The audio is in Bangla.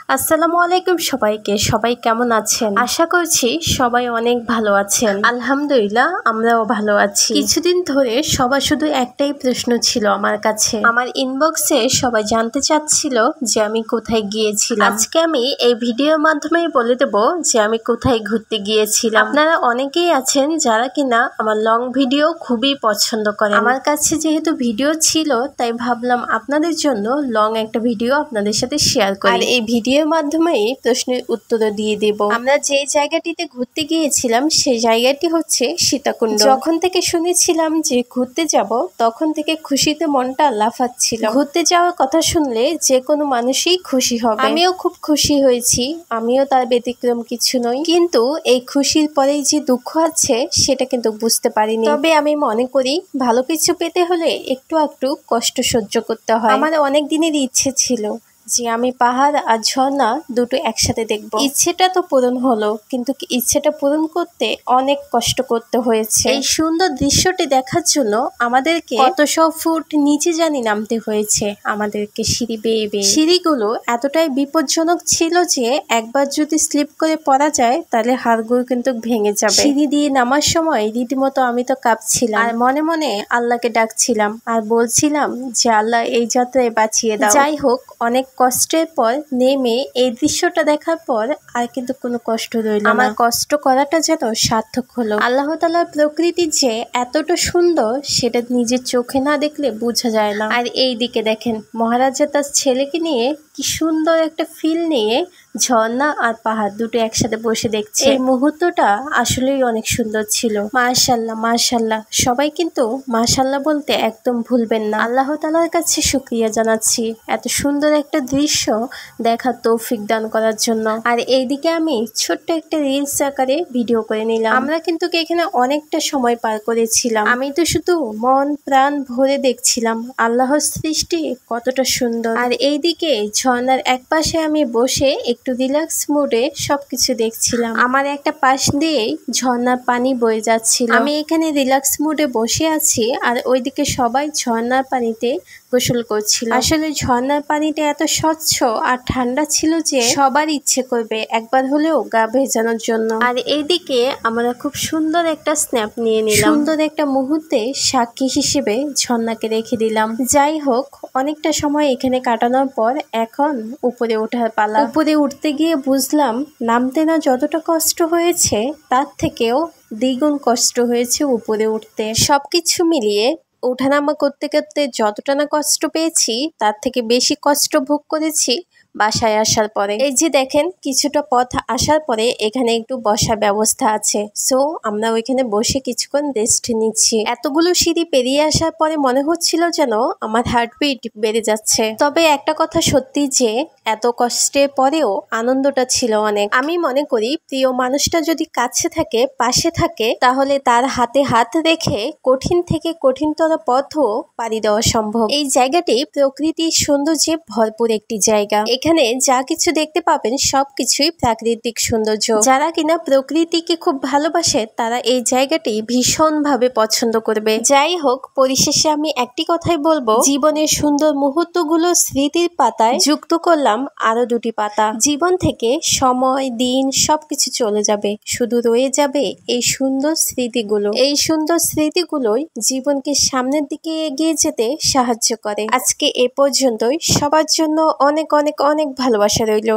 আসসালামু আলাইকুম সবাইকে। সবাই কেমন আছেন? আশা করছি সবাই অনেক ভালো আছেন। আলহামদুলিল্লাহ আমরাও ভালো আছি। কিছুদিন ধরে সবার শুধু একটাই প্রশ্ন ছিল আমার কাছে। আমার ইনবক্সে সবাই জানতে চাচ্ছিল যে আমি কোথায় গিয়েছিলাম। আজকে আমি এই ভিডিওর মাধ্যমে বলে দেব যে আমি কোথায় ঘুরতে গিয়েছিলাম। আপনারা অনেকেই আছেন যারা কিনা আমার লং ভিডিও খুবই পছন্দ করেন। আমার কাছে যেহেতু ভিডিও ছিল তাই ভাবলাম আপনাদের জন্য লং একটা ভিডিও আপনাদের সাথে শেয়ার করি। আর এই ভিডিওর মাধ্যমেই প্রশ্নের উত্তর দিয়ে দেব। আমরা যে জায়গাটিতে ঘুরতে গিয়েছিলাম সেই জায়গাটি হচ্ছে সীতাকুণ্ড। যখন থেকে শুনেছিলাম যে ঘুরতে যাব তখন থেকে খুশিতে মনটা লাফাচ্ছিল। ঘুরতে যাওয়ার কথা শুনলে যে কোনো মানুষই খুশি হবে। আমিও খুব খুশি হয়েছি, আমিও তার ব্যতিক্রম কিছু নই। কিন্তু এই খুশির পরেই যে দুঃখ আছে সেটা কিন্তু বুঝতে পারিনি। তবে আমি মনে করি ভালো কিছু পেতে হলে একটু একটু কষ্ট সহ্য করতে হয়। আমার অনেক দিনেরই ইচ্ছে ছিল যে আমি পাহাড় আর ঝর্ণা দুটো একসাথে দেখব। ইচ্ছেটা তো পূরণ হলো, কিন্তু ইচ্ছেটা পূরণ করতে অনেক কষ্ট করতে হয়েছে। এই সুন্দর দৃশ্যটি দেখার জন্য আমাদেরকে কত সব ফুট নিচে জানি নামতে হয়েছে আমাদেরকে সিঁড়ি বেয়ে বেয়ে। সিঁড়িগুলো এতটাই বিপজ্জনক ছিল যে একবার যদি স্লিপ করে পড়া যায় তাহলে হাড়গুলো কিন্তু ভেঙে যাবে। সিঁড়ি দিয়ে নামার সময় রীতিমতো আমি তো কাঁপছিলাম আর মনে মনে আল্লাহকে ডাকছিলাম আর বলছিলাম যে আল্লাহ এই যাত্রায় বাঁচিয়ে দাও। যাই হোক, অনেক কষ্টের পর নেমে এই দৃশ্যটা দেখার পর আর কিন্তু কোনো কষ্ট রইল না। আমার কষ্ট করাটা যেন সার্থক হলো। আল্লাহ তাআলার প্রকৃতি যে এতটা সুন্দর সেটা নিজের চোখে না দেখলে বোঝা যায় না। আর এই দিকে দেখেন মহারাজা তার ছেলেকে নিয়ে কি সুন্দর একটা ফিল নিয়ে ঝর্ণা আর পাহাড় দুটো একসাথে বসে দেখছে। এই মুহূর্তটা আসলেই অনেক সুন্দর ছিল। মাশাআল্লাহ মাশাআল্লাহ। সবাই কিন্তু মাশাআল্লাহ বলতে একদম ভুলবেন না। আল্লাহ তাআলার কাছে শুকরিয়া জানাচ্ছি এত সুন্দর একটা দৃশ্য দেখার তৌফিক দান করার জন্য। আর এইদিকে আমি ছোট্ট একটা রিলস আকারে ভিডিও করে নিলাম। আমরা কিন্তু এখানে অনেকটা সময় পার করেছিলাম। আমি তো শুধু মন প্রাণ ভরে দেখছিলাম আল্লাহর সৃষ্টি কতটা সুন্দর। আর এইদিকে ঝর্ণার এক পাশে আমি বসে একটু রিল্যাক্স মুডে সবকিছু দেখছিলাম। আমার একটা পাশ দিয়েই ঝর্ণার পানি বয়ে যাচ্ছিল। আমি এখানে রিল্যাক্স মুডে বসে আছি আর ওইদিকে সবাই ঝর্ণার পানিতে গোসল করছিল। আসলে ঝর্ণার পানিটা এত স্বচ্ছ আর ঠান্ডা ছিল যে সবার ইচ্ছে করবে একবার হলেও গা ভেজানোর জন্য। আর এইদিকে আমরা খুব সুন্দর একটা স্ন্যাপ নিয়ে নিলাম। সুন্দর একটা মুহূর্তে সাক্ষী হিসেবে ঝর্ণাকে রেখে দিলাম। যাই হোক, অনেকটা সময় এখানে কাটানোর পর এখন উপরে ওঠার পালা। উপরে উঠতে গিয়ে বুঝলাম নামতে না যতটা কষ্ট হয়েছে তার থেকেও দ্বিগুণ কষ্ট হয়েছে উপরে উঠতে। সবকিছু মিলিয়ে ওঠানামা করতে করতে যতটা না কষ্ট পেয়েছি তার থেকে বেশি কষ্ট ভোগ করেছি বাসায় আসার পরে। এই যে দেখেন কিছুটা পথ আসার পরে এখানে একটু বসার ব্যবস্থা আছে, সো আমরা ওইখানে বসে কিছুক্ষণ রেস্ট নিচ্ছি। এতগুলো সিঁড়ি পেরিয়ে আসার পরে মনে হচ্ছিল যেন আমার হার্টবিট বেড়ে যাচ্ছে। তবে একটা কথা সত্যি যে এত কষ্টের পরেও আনন্দটা ছিল অনেক। আমি মনে করি প্রিয় মানুষটা যদি কাছে থাকে পাশে থাকে তাহলে তার হাতে হাত রেখে কঠিন থেকে কঠিনতর পথও পাড়ি দেওয়া সম্ভব। এই জায়গাটি প্রকৃতির সৌন্দর্যে ভরপুর একটি জায়গা। এখানে যা কিছু দেখতে পাবেন সবকিছুই প্রাকৃতিক সৌন্দর্য। যারা কিনা প্রকৃতিকে খুব ভালোবাসে তারা এই জায়গাটি ভীষণভাবে পছন্দ করবে। যাই হোক, পরিশেষে আমি একটি কথাই বলবো, জীবনের সুন্দর মুহূর্তগুলো স্মৃতির পাতায় যুক্ত করলাম আরো দুটি পাতা। জীবন থেকে সময় দিন সবকিছু চলে যাবে, শুধু রয়ে যাবে এই সুন্দর স্মৃতিগুলো। এই সুন্দর স্মৃতিগুলোই জীবনকে সামনের দিকে এগিয়ে যেতে সাহায্য করে। আজকে এ পর্যন্তই। সবার জন্য অনেক অনেক অনেক ভালোবাসা রইল।